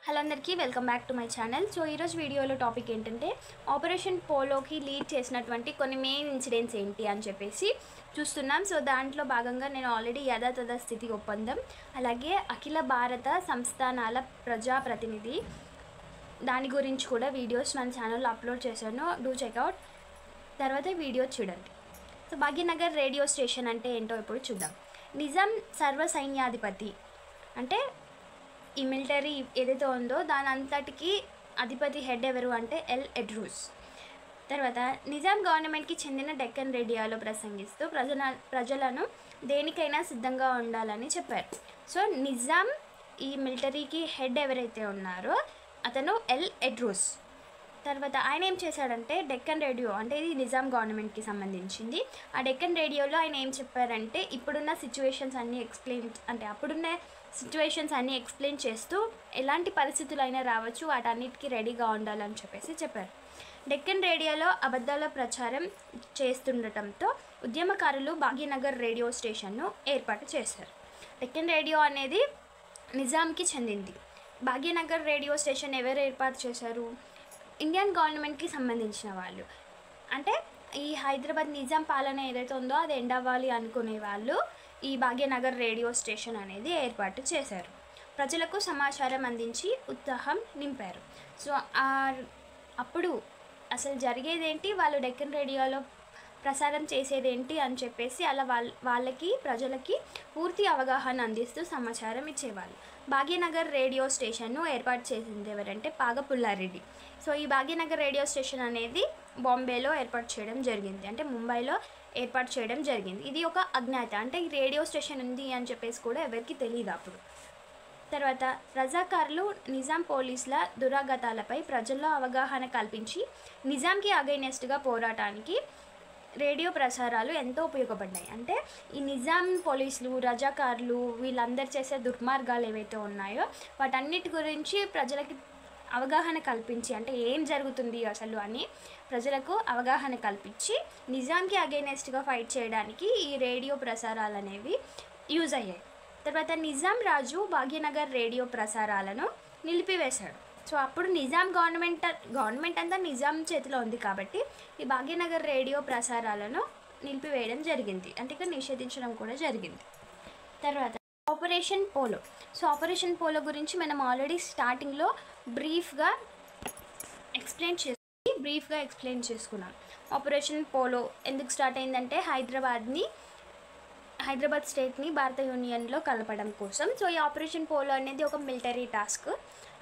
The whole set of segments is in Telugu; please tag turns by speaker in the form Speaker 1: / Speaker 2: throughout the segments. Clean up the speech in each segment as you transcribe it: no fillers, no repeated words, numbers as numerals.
Speaker 1: హలో అందరికీ welcome back to my channel. So ఈరోజు వీడియోలో టాపిక్ ఏంటంటే ఆపరేషన్ పోలోకి లీడ్ చేసినటువంటి కొన్ని మెయిన్ ఇన్సిడెంట్స్ ఏంటి అని చెప్పేసి చూస్తున్నాం. సో దాంట్లో భాగంగా నేను ఆల్రెడీ యథాతథ స్థితి ఒప్పందం, అలాగే అఖిల భారత సంస్థానాల ప్రజాప్రతినిధి దాని గురించి కూడా వీడియోస్ మన ఛానల్లో అప్లోడ్ చేశాను. Do checkout. తర్వాత వీడియో చూడండి. సో భాగ్యనగర్ రేడియో స్టేషన్ అంటే ఏంటో ఇప్పుడు చూద్దాం. నిజాం సర్వసైన్యాధిపతి అంటే ఈ మిలిటరీ ఏదైతే ఉందో దాని అంతటికి అధిపతి హెడ్ ఎవరు అంటే ఎల్ ఎడ్రూస్. తర్వాత నిజాం గవర్నమెంట్కి చెందిన డెక్కన్ రేడియోలో ప్రసంగిస్తూ ప్రజలను దేనికైనా సిద్ధంగా ఉండాలని చెప్పారు. సో నిజాం ఈ మిలిటరీకి హెడ్ ఎవరైతే ఉన్నారో అతను ఎల్ ఎడ్రూస్. తర్వాత ఆయన ఏం చేశాడంటే డెక్కన్ రేడియో అంటే ఇది నిజాం గవర్నమెంట్కి సంబంధించింది. ఆ డెక్కన్ రేడియోలో ఆయన ఏం చెప్పారంటే ఇప్పుడున్న సిచ్యువేషన్స్ అన్నీ అప్పుడున్న సిచ్యువేషన్స్ అన్నీ ఎక్స్ప్లెయిన్ చేస్తూ ఎలాంటి పరిస్థితులైనా రావచ్చు వాటన్నిటికీ రెడీగా ఉండాలని చెప్పారు. డెక్కన్ రేడియోలో అబద్ధాల ప్రచారం చేస్తుండటంతో ఉద్యమకారులు భాగ్యనగర్ రేడియో స్టేషన్ను ఏర్పాటు చేశారు. డెక్కన్ రేడియో అనేది నిజాంకి చెందింది. భాగ్యనగర్ రేడియో స్టేషన్ ఎవరు ఏర్పాటు చేశారు? ఇండియన్ గవర్నమెంట్కి సంబంధించిన వాళ్ళు. అంటే ఈ హైదరాబాద్ నిజాం పాలన ఏదైతే ఉందో అది ఎండ్ అవ్వాలి అనుకునే వాళ్ళు ఈ భాగ్యనగర్ రేడియో స్టేషన్ అనేది ఏర్పాటు చేశారు. ప్రజలకు సమాచారం అందించి ఉత్సాహం నింపారు. సో అప్పుడు అసలు జరిగేదేంటి, వాళ్ళు డెక్కన్ రేడియోలో ప్రసారం చేసేదేంటి అని చెప్పేసి అలా ప్రజలకి పూర్తి అవగాహన అందిస్తూ సమాచారం ఇచ్చేవాళ్ళు. భాగ్యనగర్ రేడియో స్టేషన్ను ఏర్పాటు చేసింది ఎవరంటే పాగ పుల్లారెడ్డి. సో ఈ భాగ్యనగర్ రేడియో స్టేషన్ అనేది బాంబేలో ఏర్పాటు చేయడం జరిగింది, అంటే ముంబైలో ఏర్పాటు చేయడం జరిగింది. ఇది ఒక అజ్ఞాత, అంటే ఈ రేడియో స్టేషన్ ఉంది అని చెప్పేసి కూడా ఎవరికి తెలియదు అప్పుడు. తర్వాత రజాకారులు నిజాం పోలీసుల దురాగతాలపై ప్రజల్లో అవగాహన కల్పించి నిజాంకి అగైనెస్ట్గా పోరాటానికి రేడియో ప్రసారాలు ఎంతో ఉపయోగపడ్డాయి. అంటే ఈ నిజాం పోలీసులు రజాకారులు వీళ్ళందరూ చేసే దుర్మార్గాలు ఏవైతే ఉన్నాయో వాటన్నిటి గురించి ప్రజలకి అవగాహన కల్పించి, అంటే ఏం జరుగుతుంది అసలు అని ప్రజలకు అవగాహన కల్పించి నిజాంకి అగైనెస్ట్గా ఫైట్ చేయడానికి ఈ రేడియో ప్రసారాలు అనేవి యూజ్ అయ్యాయి. తర్వాత నిజాం రాజు భాగ్యనగర్ రేడియో ప్రసారాలను నిలిపివేశాడు. సో అప్పుడు నిజాం గవర్నమెంట్ అంతా నిజాం చేతిలో ఉంది కాబట్టి ఈ భాగ్యనగర్ రేడియో ప్రసారాలను నిలిపివేయడం జరిగింది, అంటే ఇక్కడ నిషేధించడం కూడా జరిగింది. తర్వాత operation polo. So operation polo గురించి మనం ఆల్రెడీ స్టార్టింగ్లో బ్రీఫ్గా ఎక్స్ప్లెయిన్ చేసుకున్నాం. ఆపరేషన్ పోలో ఎందుకు స్టార్ట్ అయిందంటే హైదరాబాద్ స్టేట్ని భారత యూనియన్లో కలపడం కోసం. సో ఈ ఆపరేషన్ పోలో అనేది ఒక మిలిటరీ టాస్క్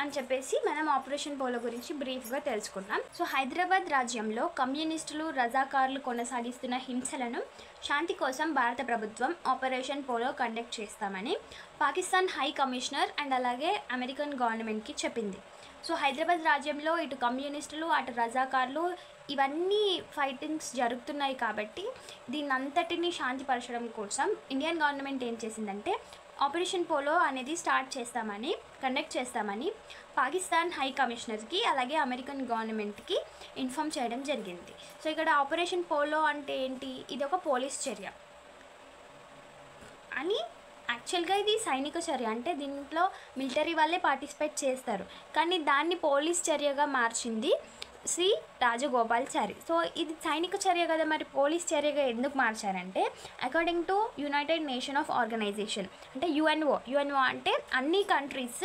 Speaker 1: అని చెప్పేసి మనం ఆపరేషన్ పోలో గురించి బ్రీఫ్గా తెలుసుకున్నాం. సో హైదరాబాద్ రాజ్యంలో కమ్యూనిస్టులు రజాకారులు కొనసాగిస్తున్న హింసలను శాంతి కోసం భారత ప్రభుత్వం ఆపరేషన్ పోలో కండక్ట్ చేస్తామని పాకిస్తాన్ హై కమిషనర్ అండ్ అలాగే అమెరికన్ గవర్నమెంట్కి చెప్పింది. సో హైదరాబాద్ రాజ్యంలో ఇటు కమ్యూనిస్టులు అటు రజాకారులు ఇవన్నీ ఫైటింగ్స్ జరుగుతున్నాయి కాబట్టి దీన్ని అంతటిని శాంతిపరచడం కోసం ఇండియన్ గవర్నమెంట్ ఏం చేసిందంటే ఆపరేషన్ పోలో అనేది కండక్ట్ చేస్తామని పాకిస్తాన్ హై కమిషనర్కి అలాగే అమెరికన్ గవర్నమెంట్కి ఇన్ఫామ్ చేయడం జరిగింది. సో ఇక్కడ ఆపరేషన్ పోలో అంటే ఏంటి, ఇది ఒక పోలీస్ చర్య అని. యాక్చువల్గా ఇది సైనిక చర్య, అంటే దీంట్లో మిలిటరీ వాళ్ళే పార్టిసిపేట్ చేస్తారు, కానీ దాన్ని పోలీస్ చర్యగా మార్చింది శ్రీ రాజగోపాలాచారి. సో ఇది సైనిక చర్య కదా, మరి పోలీస్ చర్యగా ఎందుకు మార్చారంటే according to United Nation of Organization, అంటే యుఎన్ఓ అంటే అన్ని కంట్రీస్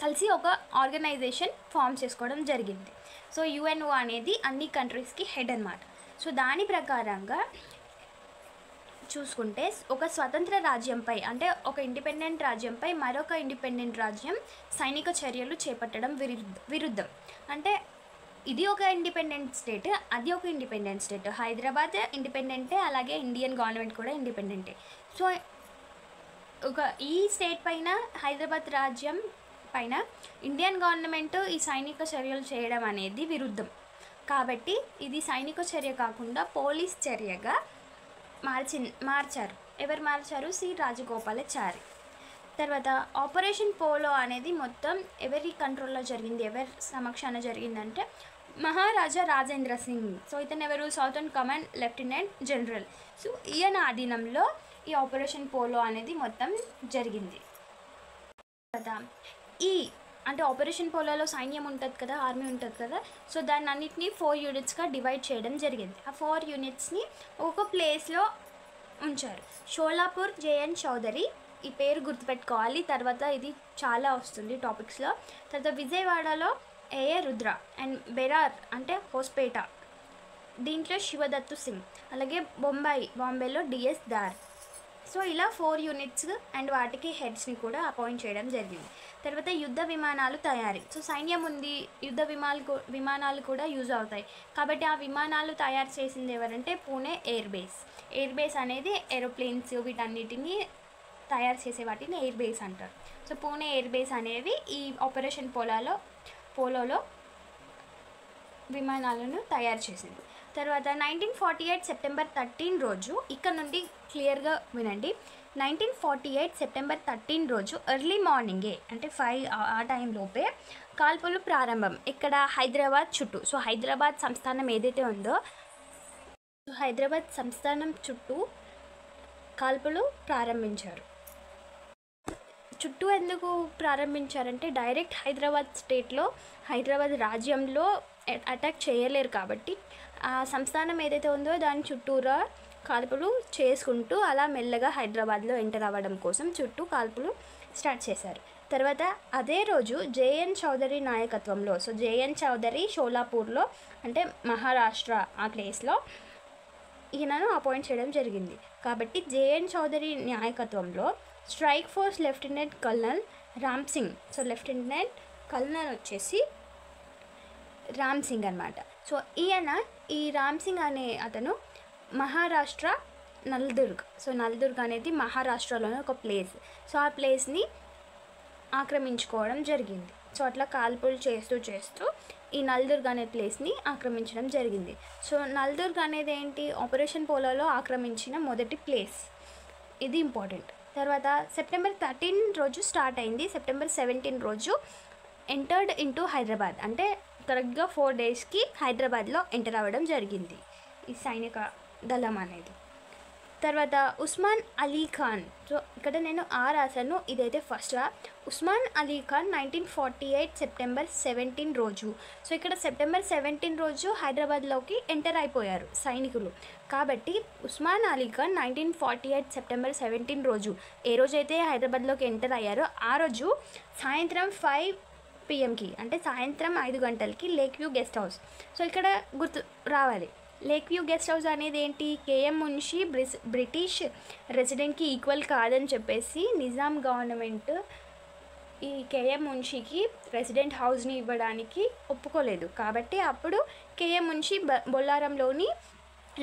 Speaker 1: కలిసి ఒక ఆర్గనైజేషన్ ఫామ్ చేసుకోవడం జరిగింది. సో యుఎన్ఓ అనేది అన్ని కంట్రీస్కి హెడ్ అన్నమాట. సో దాని ప్రకారంగా చూసుకుంటే ఒక స్వతంత్ర రాజ్యంపై, అంటే ఒక ఇండిపెండెంట్ రాజ్యంపై మరొక ఇండిపెండెంట్ రాజ్యం సైనిక చర్యలు చేపట్టడం విరుద్ధం. అంటే ఇది ఒక ఇండిపెండెంట్ స్టేట్, అది ఒక ఇండిపెండెంట్ స్టేట్. హైదరాబాద్ ఇండిపెండెంటే, అలాగే ఇండియన్ గవర్నమెంట్ కూడా ఇండిపెండెంటే. సో ఈ స్టేట్ పైన, హైదరాబాద్ రాజ్యం పైన ఇండియన్ గవర్నమెంట్ ఈ సైనిక చర్యలు చేయడం అనేది విరుద్ధం కాబట్టి ఇది సైనిక చర్య కాకుండా పోలీస్ చర్యగా మార్చారు. ఎవరు మార్చారు? శ్రీ రాజగోపాలాచారి. తర్వాత ఆపరేషన్ పోలో అనేది మొత్తం ఎవరి కంట్రోల్లో జరిగింది, ఎవరి సమక్షాన జరిగిందంటే మహారాజా రాజేంద్ర సింగ్. సో ఇతను ఎవరు? Southern command lieutenant general. So ఈయన ఆధీనంలో ఈ ఆపరేషన్ పోలో అనేది మొత్తం జరిగింది. తర్వాత ఈ అంటే ఆపరేషన్ పోలోలో సైన్యం ఉంటుంది కదా, ఆర్మీ ఉంటుంది కదా, సో దాన్ని అన్నిటినీ 4 యూనిట్స్గా డివైడ్ చేయడం జరిగింది. ఆ 4 యూనిట్స్ని ఒక ప్లేస్లో ఉంచారు. షోలాపూర్ జేఎన్ చౌదరి, ఈ పేరు గుర్తుపెట్టుకోవాలి, తర్వాత ఇది చాలా వస్తుంది టాపిక్స్లో. తర్వాత విజయవాడలో ఏఏ రుద్ర అండ్ బెరార్ అంటే హోస్పేట, దీంట్లో శివదత్తు సింగ్, అలాగే బాంబేలో డిఎస్ దార్. సో ఇలా 4 యూనిట్స్ అండ్ వాటికి హెడ్స్ని కూడా అపాయింట్ చేయడం జరిగింది. తర్వాత యుద్ధ విమానాలు తయారీ. సో సైన్యం ఉంది, యుద్ధ విమానాలు కూడా యూజ్ అవుతాయి కాబట్టి ఆ విమానాలు తయారు చేసింది ఎవరంటే Pune air base. Air base అనేది ఏరోప్లేన్స్ వీటన్నిటిని తయారు చేసే వాటిని ఎయిర్ బేస్ అంటారు. సో పూణే ఎయిర్ బేస్ అనేవి ఈ ఆపరేషన్ పోలోలో విమానాలను తయారు చేసింది. తర్వాత 1948 సెప్టెంబర్ 13 రోజు, ఇక్కడ నుండి క్లియర్గా వినండి, 1948 సెప్టెంబర్ 13 రోజు ఎర్లీ మార్నింగే అంటే 5 ఆ టైంలోపే కాల్పులు ప్రారంభం. ఇక్కడ హైదరాబాద్ చుట్టూ. సో హైదరాబాద్ సంస్థానం ఏదైతే ఉందో హైదరాబాద్ సంస్థానం చుట్టూ కాల్పులు ప్రారంభించారు. చుట్టూ ఎందుకు ప్రారంభించారంటే డైరెక్ట్ హైదరాబాద్ రాజ్యంలో అటాక్ చేయలేరు కాబట్టి ఆ సంస్థానం ఏదైతే ఉందో దాని చుట్టూరా కాల్పులు చేసుకుంటూ అలా మెల్లగా హైదరాబాద్లో ఎంటర్ అవ్వడం కోసం చుట్టూ కాల్పులు స్టార్ట్ చేశారు. తర్వాత అదే రోజు జేఎన్ చౌదరి నాయకత్వంలో, సో జేఎన్ చౌదరి షోలాపూర్లో అంటే మహారాష్ట్ర ఆ ప్లేస్లో ఈయనను అపాయింట్ చేయడం జరిగింది. కాబట్టి జేఎన్ చౌదరి నాయకత్వంలో strike force lieutenant colonel Ram Singh, so lieutenant colonel వచ్చేసి రామ్ సింగ్ అనమాట. సో ఈ రామ్ సింగ్ అనే అతను మహారాష్ట్ర నల్దుర్గ్, సో నల్దుర్గ్ అనేది మహారాష్ట్రలోనే ఒక ప్లేస్. సో ఆ ప్లేస్ని ఆక్రమించుకోవడం జరిగింది. సో అట్లా కాల్పులు చేస్తూ ఈ నల్దుర్గ్ అనే ప్లేస్ని ఆక్రమించడం జరిగింది. సో నల్దుర్గ్ అనేది ఏంటి, ఆపరేషన్ పోలోలో ఆక్రమించిన మొదటి ప్లేస్, ఇది ఇంపార్టెంట్. తర్వాత సెప్టెంబర్ 13 రోజు స్టార్ట్ అయింది. సెప్టెంబర్ 17 రోజు ఎంటర్డ్ ఇంటూ హైదరాబాద్, అంటే కరెక్ట్గా 4 డేస్కి హైదరాబాద్లో ఎంటర్ అవ్వడం జరిగింది ఈ సైనిక దళం అనేది. తర్వాత ఉస్మాన్ అలీ ఖాన్, సో ఇక్కడ నేను రాశాను, ఇదైతే ఫస్ట్గా ఉస్మాన్ అలీ ఖాన్ 1948 సెప్టెంబర్ 17 రోజు. సో ఇక్కడ సెప్టెంబర్ 17 రోజు హైదరాబాద్లోకి ఎంటర్ అయిపోయారు సైనికులు. కాబట్టి ఉస్మాన్ అలీ ఖాన్ 1948 సెప్టెంబర్ 17 రోజు ఏ రోజైతే హైదరాబాద్లోకి ఎంటర్ అయ్యారో ఆ రోజు సాయంత్రం 5 PM అంటే సాయంత్రం 5 గంటలకి lake view guest house. So ఇక్కడ గుర్తు రావాలి, లేక్ వ్యూ గెస్ట్ హౌస్ అనేది ఏంటి, కేఎం మున్షి బ్రిటిష్ రెసిడెంట్కి ఈక్వల్ కాదని చెప్పేసి నిజాం గవర్నమెంట్ ఈ కేఎం మున్షికి రెసిడెంట్ హౌస్ని ఇవ్వడానికి ఒప్పుకోలేదు. కాబట్టి అప్పుడు కేఎం మున్షి బొల్లారంలోని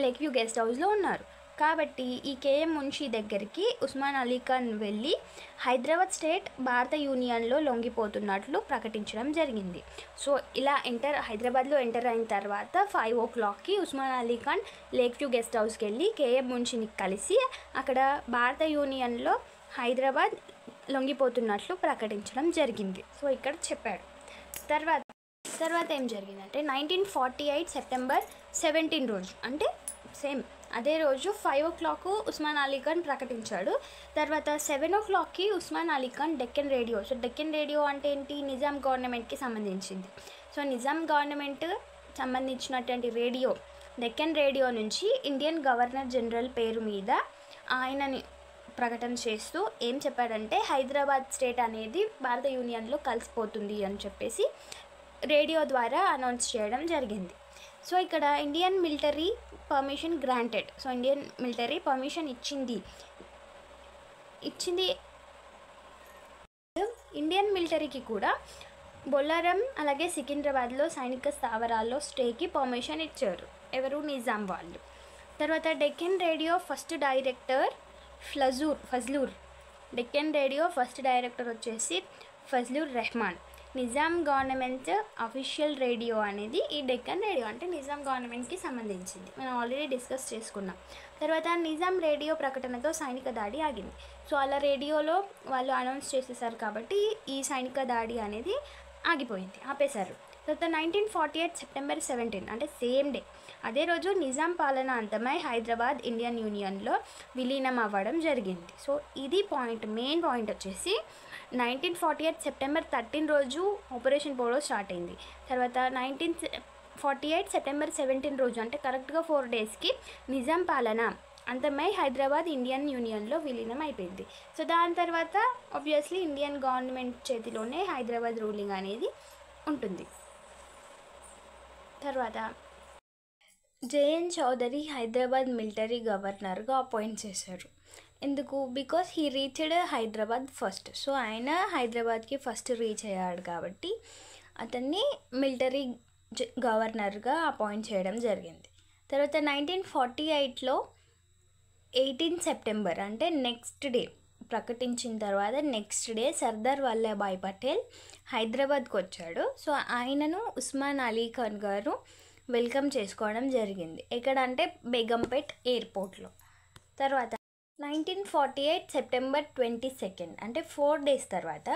Speaker 1: లేక్ వ్యూ గెస్ట్ హౌస్లో ఉన్నారు. కాబట్టి ఈ కేఎం మున్షి దగ్గరికి ఉస్మాన్ అలీ ఖాన్ వెళ్ళి హైదరాబాద్ స్టేట్ భారత యూనియన్లో లొంగిపోతున్నట్లు ప్రకటించడం జరిగింది. సో ఇలా హైదరాబాద్లో ఎంటర్ అయిన తర్వాత 5 o'clockకి Osman Ali Khan lake view guest హౌస్కి వెళ్ళి కేఎం మున్షిని కలిసి అక్కడ భారత యూనియన్లో హైదరాబాద్ లొంగిపోతున్నట్లు ప్రకటించడం జరిగింది. సో ఇక్కడ చెప్పాడు. తర్వాత ఏం జరిగిందంటే 1948 సెప్టెంబర్ 17 రోజు, అంటే సేమ్ అదే రోజు 5 o'clock ఉస్మాన్ అలీ ఖాన్ ప్రకటించాడు. తర్వాత 7 o'clockకి Osman Ali Khan Deccan radio, so Deccan radio అంటే ఏంటి, నిజాం గవర్నమెంట్కి సంబంధించింది. సో నిజాం గవర్నమెంట్ సంబంధించినటువంటి రేడియో డెక్కన్ రేడియో నుంచి ఇండియన్ గవర్నర్ జనరల్ పేరు మీద ఆయనని ప్రకటన చేస్తూ ఏం చెప్పాడంటే హైదరాబాద్ స్టేట్ అనేది భారత యూనియన్లో కలిసిపోతుంది అని చెప్పేసి రేడియో ద్వారా అనౌన్స్ చేయడం జరిగింది. సో ఇక్కడ Indian military permission granted, so Indian military permission ఇచ్చింది. ఇండియన్ మిలిటరీకి కూడా బొల్లారం అలాగే సికింద్రాబాద్లో సైనిక స్థావరాల్లో స్టేకి పర్మిషన్ ఇచ్చారు, ఎవరు, నిజాం వాళ్ళు. తర్వాత Deccan radio first director Fazlur, Deccan radio first director వచ్చేసి Fazlur Rehman. Nizam government official radio అనేది ఈ డెక్కన్ రేడియో అంటే నిజాం గవర్నమెంట్కి సంబంధించింది, మనం ఆల్రెడీ డిస్కస్ చేసుకున్నాం. తర్వాత నిజాం రేడియో ప్రకటనతో సైనిక దాడి ఆగింది. సో అలా రేడియోలో వాళ్ళు అనౌన్స్ చేసేసారు కాబట్టి ఈ సైనిక దాడి అనేది ఆపేశారు. తర్వాత 1948 సెప్టెంబర్ 17 అంటే సేమ్ డే, అదే రోజు నిజాం పాలన అంతమై హైదరాబాద్ ఇండియన్ యూనియన్లో విలీనం అవ్వడం జరిగింది. సో ఇది మెయిన్ పాయింట్ వచ్చేసి 1948 సెప్టెంబర్ 13 రోజు ఆపరేషన్ పోలో స్టార్ట్ అయింది. తర్వాత 1948 సెప్టెంబర్ 17 రోజు, అంటే కరెక్ట్గా 4 డేస్కి నిజాం పాలన అంతమై హైదరాబాద్ ఇండియన్ యూనియన్లో విలీనం అయిపోయింది. సో దాని తర్వాత ఆబ్వియస్లీ ఇండియన్ గవర్నమెంట్ చేతిలోనే హైదరాబాద్ రూలింగ్ అనేది ఉంటుంది. తర్వాత జేఎన్ చౌదరి హైదరాబాద్ మిలిటరీ గవర్నర్గా అపాయింట్ చేశారు. ఎందుకు? Because he reached Hyderabad first. So ఆయన హైదరాబాద్కి ఫస్ట్ రీచ్ అయ్యాడు కాబట్టి అతన్ని మిలిటరీ గవర్నర్గా అపాయింట్ చేయడం జరిగింది. తర్వాత 1948లో 18 సెప్టెంబర్ అంటే నెక్స్ట్ డే ప్రకటించిన తర్వాత నెక్స్ట్ డే సర్దార్ వల్లభాయ్ పటేల్ హైదరాబాద్కి వచ్చాడు. సో ఆయనను ఉస్మాన్ అలీ ఖాన్ గారు వెల్కమ్ చేసుకోవడం జరిగింది. ఎక్కడంటే బేగంపేట్ ఎయిర్పోర్ట్లో. తర్వాత 1948 సెప్టెంబర్ 22 అంటే 4 డేస్ తర్వాత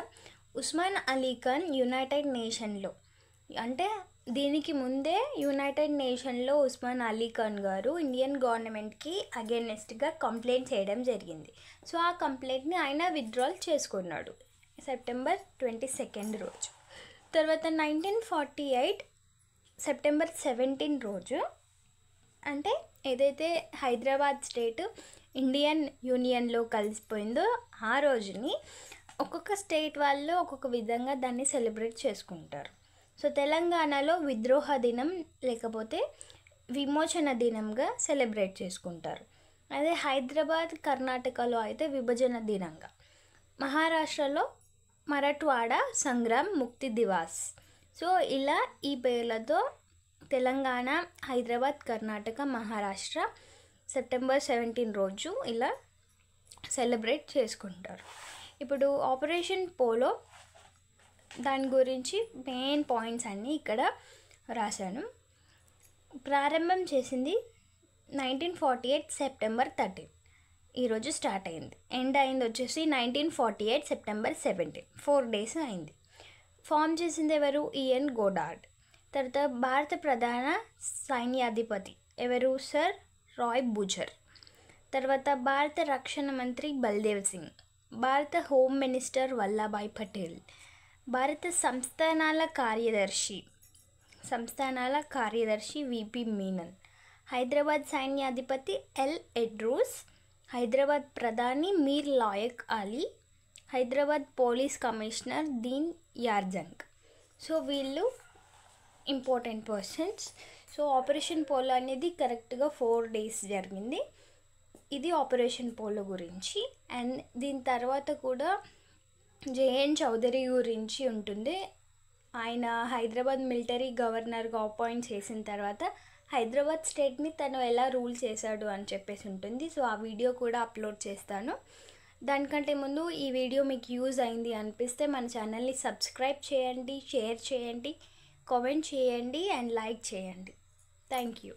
Speaker 1: ఉస్మాన్ అలీ ఖాన్ యునైటెడ్ నేషన్లో, అంటే దీనికి ముందే యునైటెడ్ నేషన్లో ఉస్మాన్ అలీ ఖాన్ గారు ఇండియన్ గవర్నమెంట్కి అగైనెస్ట్గా కంప్లైంట్ చేయడం జరిగింది. సో ఆ కంప్లైంట్ని ఆయన విత్డ్రాల్ చేసుకున్నాడు సెప్టెంబర్ 22 రోజు. తర్వాత 1948 సెప్టెంబర్ 17 రోజు, అంటే ఏదైతే హైదరాబాద్ స్టేట్ ఇండియన్ యూనియన్లో కలిసిపోయిందో ఆ రోజుని ఒక్కొక్క స్టేట్ వాళ్ళు ఒక్కొక్క విధంగా దాన్ని సెలబ్రేట్ చేసుకుంటారు. సో తెలంగాణలో విద్రోహ దినం లేకపోతే విమోచన దినంగా సెలబ్రేట్ చేసుకుంటారు. అదే హైదరాబాద్ కర్ణాటకలో అయితే విభజన దినంగా, మహారాష్ట్రలో మరాఠ్వాడా సంగ్రామ్ ముక్తి దివాస్. సో ఇలా ఈ పేర్లతో తెలంగాణ, హైదరాబాద్, కర్ణాటక, మహారాష్ట్ర సెప్టెంబర్ 17 రోజు ఇలా సెలబ్రేట్ చేసుకుంటారు. ఇప్పుడు ఆపరేషన్ పోలో దాని గురించి మెయిన్ పాయింట్స్ అన్నీ ఇక్కడ రాశాను. ప్రారంభం చేసింది 1948 సెప్టెంబర్ 13, ఈరోజు స్టార్ట్ అయింది. ఎండ్ అయింది వచ్చేసి 1948 సెప్టెంబర్ 17, 4 డేస్ అయింది. ఫామ్ చేసింది ఎవరు? E N Goddard. తర్వాత భారత ప్రధాన సైన్యాధిపతి ఎవరు? Sir Roy Bucher. తర్వాత భారత రక్షణ మంత్రి బల్దేవ్ సింగ్. భారత హోమ్ మినిస్టర్ వల్లభాయ్ పటేల్. భారత సంస్థానాల కార్యదర్శి విపి మీనన్. హైదరాబాద్ సైన్యాధిపతి ఎల్ ఎడ్రూస్. హైదరాబాద్ ప్రధాని Mir Laik Ali. Hyderabad police commissioner Deen Yar Jung. So వీళ్ళు important persons. So operation polo అనేది కరెక్ట్గా 4 డేస్ జరిగింది. ఇది ఆపరేషన్ పోలో గురించి. అండ్ దీని తర్వాత కూడా జేఎన్ చౌదరి గురించి ఉంటుంది. ఆయన హైదరాబాద్ మిలిటరీ గవర్నర్గా అపాయింట్ చేసిన తర్వాత హైదరాబాద్ స్టేట్ని తను ఎలా రూల్ చేశాడు అని చెప్పేసి ఉంటుంది. సో ఆ వీడియో కూడా అప్లోడ్ చేస్తాను. దానికంటే ముందు ఈ వీడియో మీకు యూజ్ అయింది అనిపిస్తే మన ఛానల్ని సబ్స్క్రైబ్ చేయండి, షేర్ చేయండి, కామెంట్ చేయండి అండ్ లైక్ చేయండి. Thank you.